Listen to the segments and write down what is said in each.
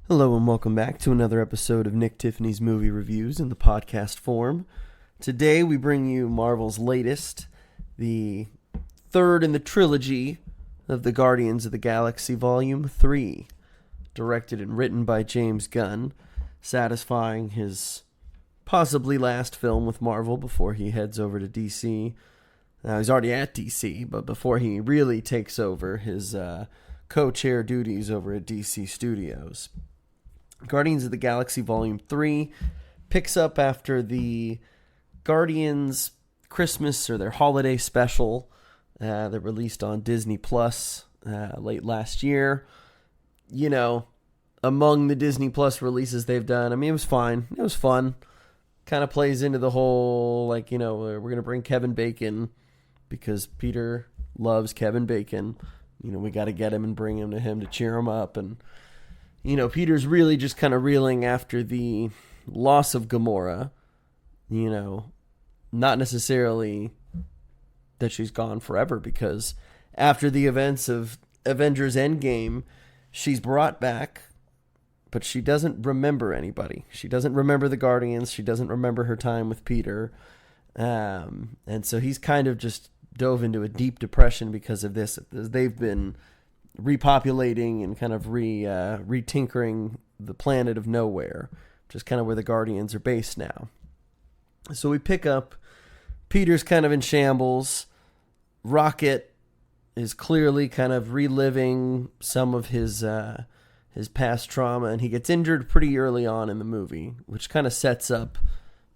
Hello and welcome back to another episode of Nick Tiffany's Movie Reviews in the podcast form. Today we bring you Marvel's latest, the third in the trilogy of the Guardians of the Galaxy Volume 3, directed and written by James Gunn, satisfying his possibly last film with Marvel before he heads over to DC. Now he's already at DC, but before he really takes over his co-chair duties over at DC Studios. Guardians of the Galaxy Volume 3 picks up after the Guardians Christmas or their holiday special that released on Disney Plus late last year. You know, among the Disney Plus releases they've done, I mean, it was fine. It was fun. Kind of plays into the whole, like, you know, we're going to bring Kevin Bacon because Peter loves Kevin Bacon. You know, we got to get him and bring him to cheer him up. And you know, Peter's really just kind of reeling after the loss of Gamora. You know, not necessarily that she's gone forever, because after the events of Avengers Endgame, she's brought back, but she doesn't remember anybody. She doesn't remember the Guardians. She doesn't remember her time with Peter. And so he's kind of just dove into a deep depression because of this. They've been repopulating and kind of retinkering the planet of nowhere, which is kind of where the Guardians are based now. So we pick up, Peter's kind of in shambles. Rocket is clearly kind of reliving some of his past trauma, and he gets injured pretty early on in the movie, which kind of sets up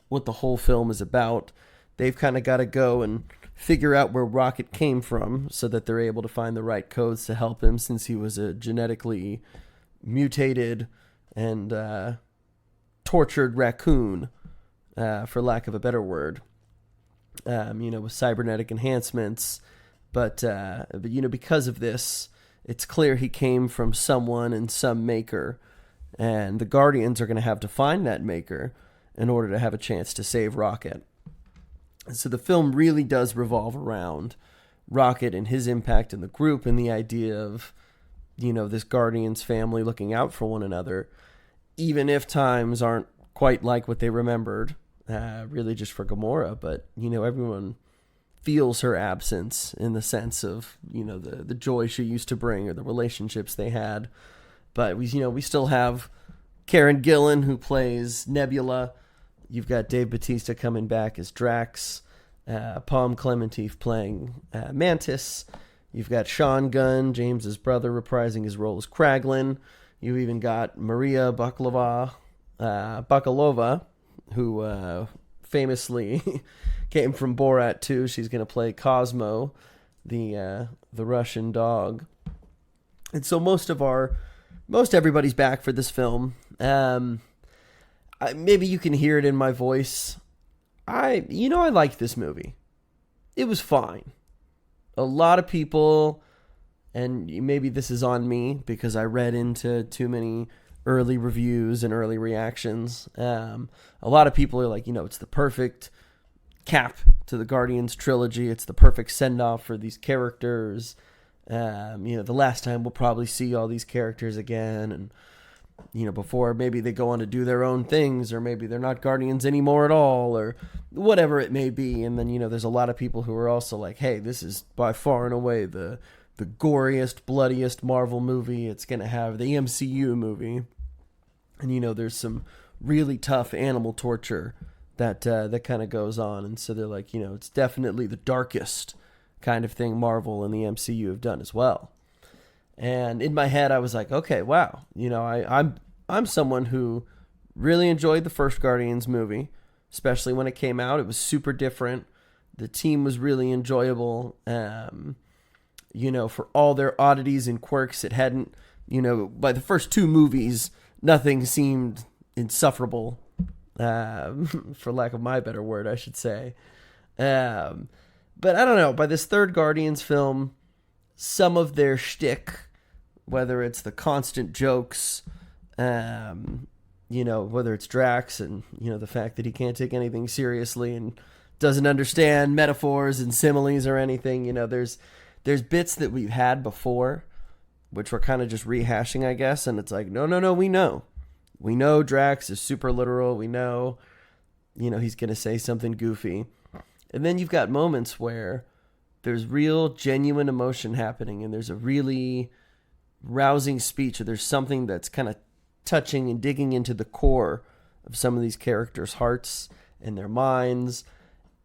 what the whole film is about. They've kind of got to go and figure out where Rocket came from so that they're able to find the right codes to help him, since he was a genetically mutated and tortured raccoon, for lack of a better word, you know, with cybernetic enhancements. But you know, because of this, it's clear he came from someone and some maker, and the Guardians are going to have to find that maker in order to have a chance to save Rocket. So the film really does revolve around Rocket and his impact in the group, and the idea of, you know, this Guardians family looking out for one another, even if times aren't quite like what they remembered, really just for Gamora. But, you know, everyone feels her absence in the sense of, you know, the joy she used to bring or the relationships they had. But we still have Karen Gillan, who plays Nebula. You've got Dave Bautista coming back as Drax, Palm Clementif playing Mantis. You've got Sean Gunn, James's brother, reprising his role as Kraglin. You even got Maria Bakalova, who famously came from Borat 2. She's going to play Cosmo, the Russian dog. And so most everybody's back for this film. Maybe you can hear it in my voice. I liked this movie. It was fine. A lot of people, and maybe this is on me because I read into too many early reviews and early reactions. A lot of people are like, you know, it's the perfect cap to the Guardians trilogy. It's the perfect send-off for these characters. You know, the last time we'll probably see all these characters again, and you know, before maybe they go on to do their own things, or maybe they're not Guardians anymore at all, or whatever it may be. And then, you know, there's a lot of people who are also like, hey, this is by far and away the goriest, bloodiest Marvel movie. It's going to have the MCU movie. And, you know, there's some really tough animal torture that kind of goes on. And so they're like, you know, it's definitely the darkest kind of thing Marvel and the MCU have done as well. And in my head, I was like, okay, wow. You know, I'm someone who really enjoyed the first Guardians movie, especially when it came out. It was super different. The team was really enjoyable. You know, for all their oddities and quirks, it hadn't, you know, by the first two movies, nothing seemed insufferable, for lack of my better word, I should say. But I don't know, by this third Guardians film, some of their shtick, whether it's the constant jokes, you know, whether it's Drax and, you know, the fact that he can't take anything seriously and doesn't understand metaphors and similes or anything, you know, there's bits that we've had before which we're kind of just rehashing, I guess. And it's like, no, we know. We know Drax is super literal. We know, he's going to say something goofy. And then you've got moments where there's real, genuine emotion happening, and there's a really rousing speech, or there's something that's kind of touching and digging into the core of some of these characters' hearts and their minds.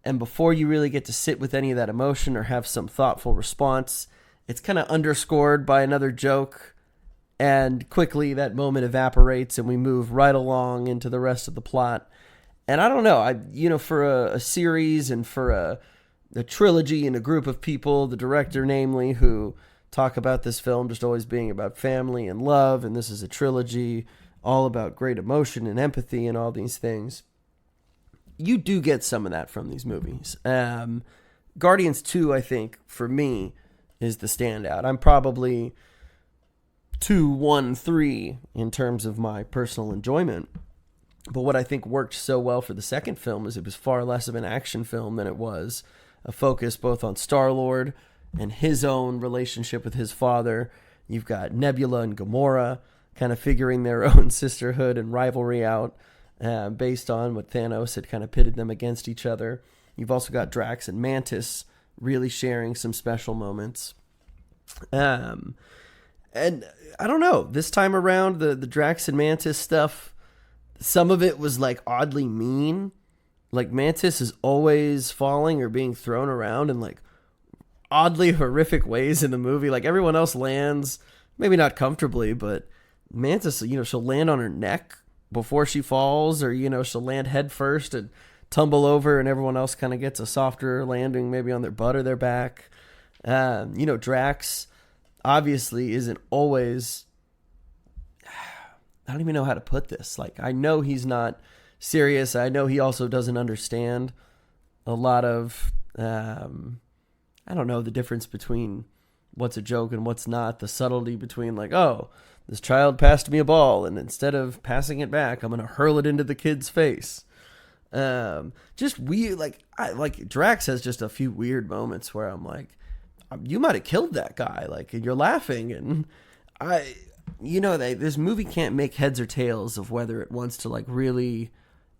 And before you really get to sit with any of that emotion or have some thoughtful response, it's kind of underscored by another joke, and quickly that moment evaporates and we move right along into the rest of the plot. And I don't know, for a series and for a trilogy and a group of people, the director namely, who talk about this film just always being about family and love, and this is a trilogy all about great emotion and empathy and all these things, you do get some of that from these movies. Guardians 2, I think, for me, is the standout. I'm probably 2, 1, 3 in terms of my personal enjoyment. But what I think worked so well for the second film is it was far less of an action film than it was a focus both on Star-Lord and his own relationship with his father. You've got Nebula and Gamora kind of figuring their own sisterhood and rivalry out based on what Thanos had kind of pitted them against each other. You've also got Drax and Mantis really sharing some special moments. And I don't know, this time around, the Drax and Mantis stuff, some of it was like oddly mean. Like Mantis is always falling or being thrown around in like oddly horrific ways in the movie. Like everyone else lands, maybe not comfortably, but Mantis, she'll land on her neck before she falls, or, she'll land head first and tumble over, and everyone else kind of gets a softer landing, maybe on their butt or their back. Drax obviously isn't always, I don't even know how to put this. Like, I know he's not serious. I know he also doesn't understand a lot of, I don't know, the difference between what's a joke and what's not, the subtlety between like, oh, this child passed me a ball, and instead of passing it back, I'm going to hurl it into the kid's face. Just weird. Like Drax has just a few weird moments where I'm like, you might have killed that guy. Like, and you're laughing, and this movie can't make heads or tails of whether it wants to like really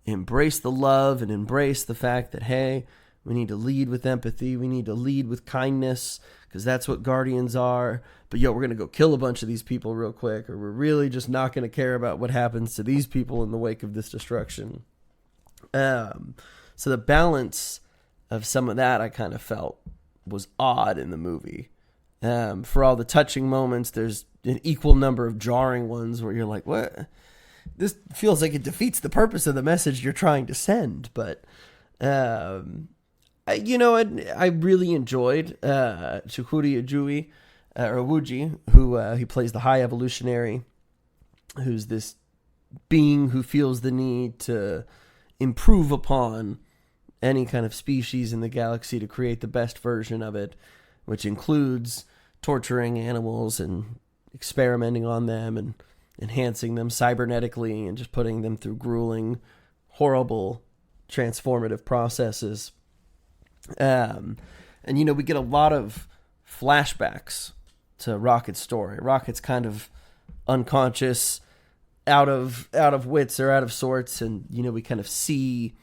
embrace the love and embrace the fact that, hey, we need to lead with empathy. We need to lead with kindness, because that's what Guardians are. But we're going to go kill a bunch of these people real quick, or we're really just not going to care about what happens to these people in the wake of this destruction. So the balance of some of that I kind of felt was odd in the movie. For all the touching moments, there's an equal number of jarring ones where you're like, what? This feels like it defeats the purpose of the message you're trying to send. But, I really enjoyed Chukuri Awuji, who he plays the High Evolutionary, who's this being who feels the need to improve upon any kind of species in the galaxy to create the best version of it, which includes torturing animals and experimenting on them and enhancing them cybernetically and just putting them through grueling, horrible, transformative processes. We get a lot of flashbacks to Rocket's story. Rocket's kind of unconscious, out of wits or out of sorts, and we kind of see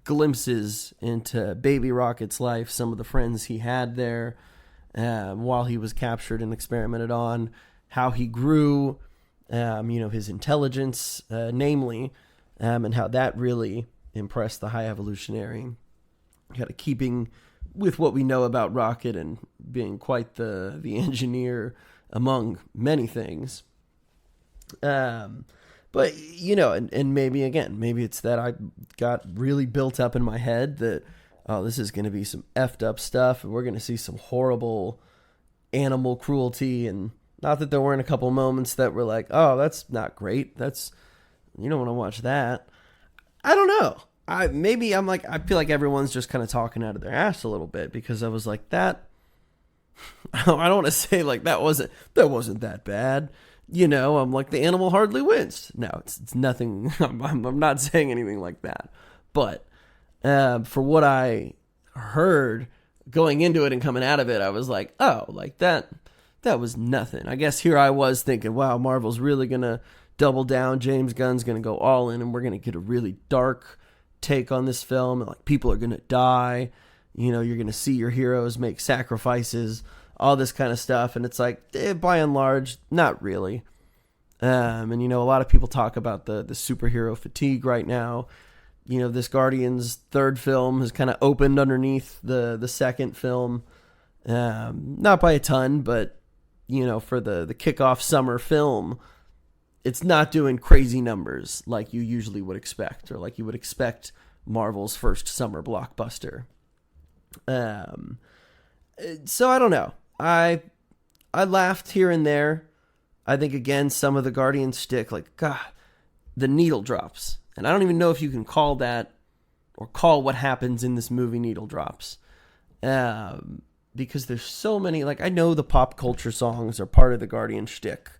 glimpses into baby Rocket's life, some of the friends he had there while he was captured and experimented on, how he grew, his intelligence, namely, and how that really impressed the High Evolutionary, kind of keeping with what we know about Rocket and being quite the engineer among many things. But, and maybe it's that I got really built up in my head that, oh, this is going to be some effed up stuff, and we're going to see some horrible animal cruelty. And not that there weren't a couple moments that were like, oh, that's not great. You don't want to watch that. I don't know. I feel like everyone's just kind of talking out of their ass a little bit, because I was like, that, I don't want to say like that wasn't that bad. I'm like, the animal hardly winced. No, it's nothing. I'm not saying anything like that. But for what I heard going into it and coming out of it, I was like, oh, like that that was nothing. I guess here I was thinking, wow, Marvel's really going to double down. James Gunn's going to go all in, and we're going to get a really dark take on this film. Like, people are going to die. You know, you're going to see your heroes make sacrifices, all this kind of stuff. And it's like, by and large, not really. And, you know, a lot of people talk about the superhero fatigue right now. You know, this Guardians third film has kind of opened underneath the second film. Not by a ton, but, you know, for the kickoff summer film, it's not doing crazy numbers like you usually would expect, or like you would expect Marvel's first summer blockbuster. So I don't know. I laughed here and there. I think, again, some of the Guardians shtick, like, God, the needle drops. And I don't even know if you can call that, or call what happens in this movie needle drops. Because there's so many, like, I know the pop culture songs are part of the Guardian shtick,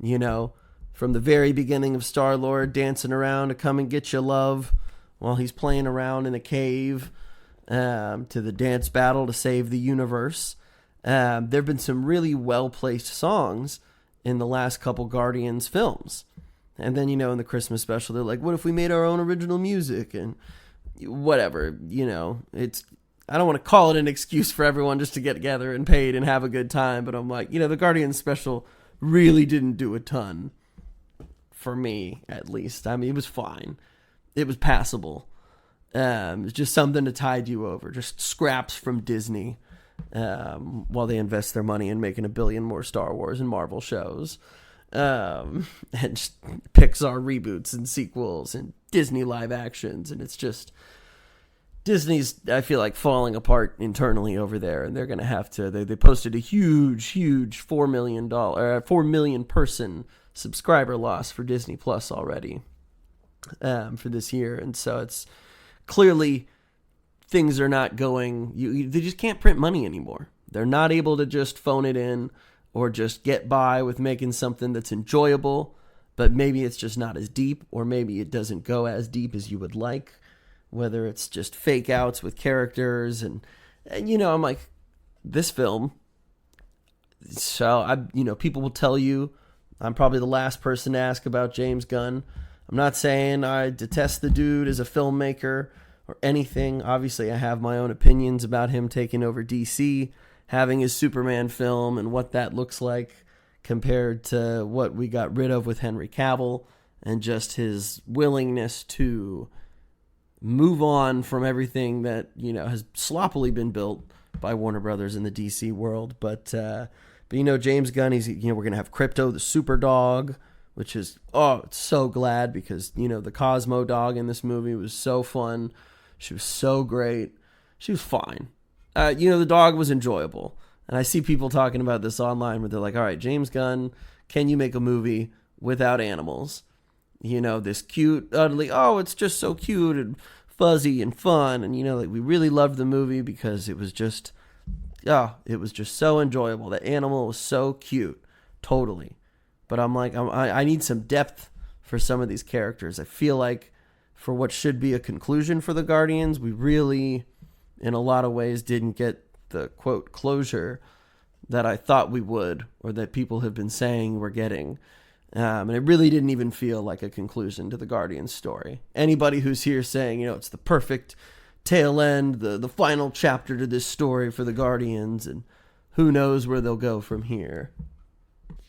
you know, from the very beginning of Star-Lord dancing around to Come and Get Your Love while he's playing around in a cave, to the dance battle to save the universe. There have been some really well-placed songs in the last couple Guardians films. And then, you know, in the Christmas special, they're like, what if we made our own original music? And whatever, you know, I don't want to call it an excuse for everyone just to get together and paid and have a good time. But I'm like, you know, the Guardians special really didn't do a ton for me, at least. I mean, it was fine. It was passable. It was just something to tide you over. Just scraps from Disney, while they invest their money in making 1 billion more Star Wars and Marvel shows. And just Pixar reboots and sequels and Disney live actions. And it's just, Disney's, I feel like, falling apart internally over there. And they're going to have to, they posted a huge 4 million person subscriber loss for Disney Plus already, for this year. And so it's clearly, things are not going, they just can't print money anymore. They're not able to just phone it in or just get by with making something that's enjoyable, but maybe it's just not as deep, or maybe it doesn't go as deep as you would like, whether it's just fake outs with characters. And you know, I'm like, this film, so you know, people will tell you I'm probably the last person to ask about James Gunn. I'm not saying I detest the dude as a filmmaker or anything. Obviously, I have my own opinions about him taking over DC, having his Superman film, and what that looks like compared to what we got rid of with Henry Cavill, and just his willingness to move on from everything that, you know, has sloppily been built by Warner Brothers in the DC world. But you know, James Gunn, we're going to have Crypto the Super Dog, which is, it's so glad, because, you know, the Cosmo dog in this movie was so fun. She was so great. She was fine. You know, the dog was enjoyable. And I see people talking about this online where they're like, all right, James Gunn, can you make a movie without animals? You know, this cute, ugly, it's just so cute and fuzzy and fun. And, you know, like, we really loved the movie because it was just, it was just so enjoyable. The animal was so cute. Totally. But I'm like, I need some depth for some of these characters. I feel like for what should be a conclusion for the Guardians, we really, in a lot of ways, didn't get the, quote, closure that I thought we would, or that people have been saying we're getting. And it really didn't even feel like a conclusion to the Guardians story. Anybody who's here saying, you know, it's the perfect tail end, the final chapter to this story for the Guardians, and who knows where they'll go from here.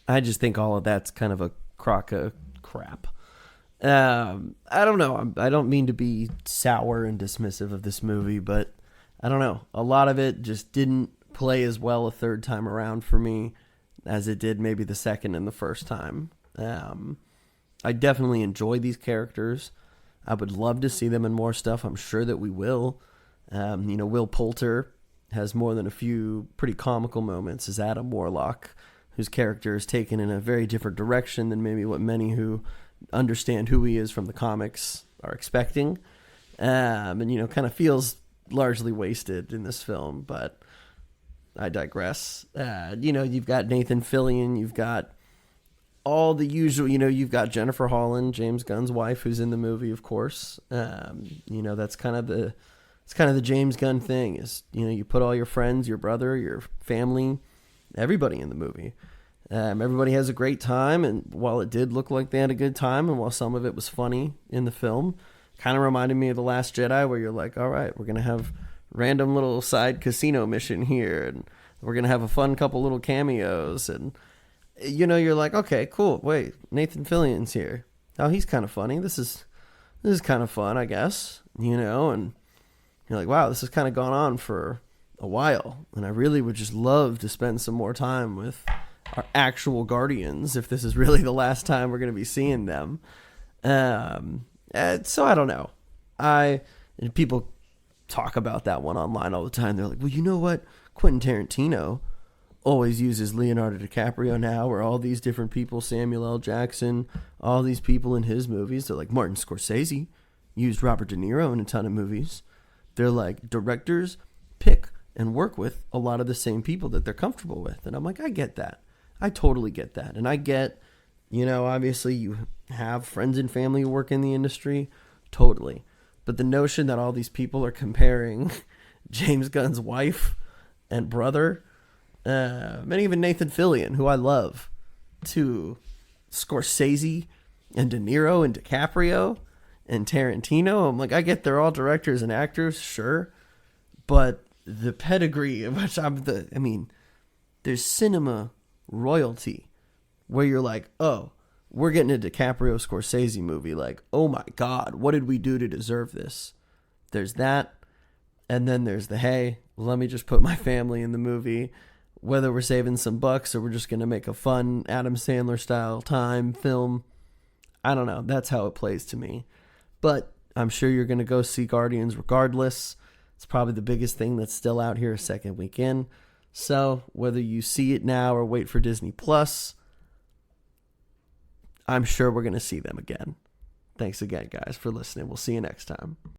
I just think all of that's kind of a crock of crap. I don't know. I don't mean to be sour and dismissive of this movie, but I don't know. A lot of it just didn't play as well a third time around for me as it did maybe the second and the first time. I definitely enjoy these characters. I would love to see them in more stuff. I'm sure that we will. You know, Will Poulter has more than a few pretty comical moments as Adam Warlock, whose character is taken in a very different direction than maybe what many who understand who he is from the comics are expecting. And, you know, kind of feels largely wasted in this film, but I digress. You know, you've got Nathan Fillion, you've got all the usual, you know, you've got Jennifer Holland, James Gunn's wife, who's in the movie, of course. You know, that's kind of the James Gunn thing is, you know, you put all your friends, your brother, your family, everybody in the movie. Everybody has a great time, and while it did look like they had a good time, and while some of it was funny in the film, kind of reminded me of The Last Jedi, where you're like, all right, we're going to have random little side casino mission here, and we're going to have a fun couple little cameos, and you're like, okay, cool, wait, Nathan Fillion's here. Oh, he's kind of funny. This is kind of fun, I guess, and you're like, wow, this has kind of gone on for a while, and I really would just love to spend some more time with our actual Guardians if this is really the last time we're going to be seeing them. So I don't know. People talk about that one online all the time. They're like, well, you know what? Quentin Tarantino always uses Leonardo DiCaprio now, or all these different people, Samuel L. Jackson, all these people in his movies. They're like, Martin Scorsese used Robert De Niro in a ton of movies. They're like, directors pick and work with a lot of the same people that they're comfortable with. And I'm like, I get that. I totally get that. And I get, obviously you have friends and family who work in the industry. Totally. But the notion that all these people are comparing James Gunn's wife and brother, and even Nathan Fillion, who I love, to Scorsese and De Niro and DiCaprio and Tarantino. I'm like, I get they're all directors and actors, sure. But the pedigree of which there's cinema royalty where you're like, oh, we're getting a DiCaprio Scorsese movie. Like, oh my God, what did we do to deserve this? There's that. And then there's the, hey, let me just put my family in the movie, whether we're saving some bucks or we're just going to make a fun Adam Sandler style time film. I don't know. That's how it plays to me. But I'm sure you're going to go see Guardians regardless. It's probably the biggest thing that's still out here a second weekend. So whether you see it now or wait for Disney Plus, I'm sure we're going to see them again. Thanks again, guys, for listening. We'll see you next time.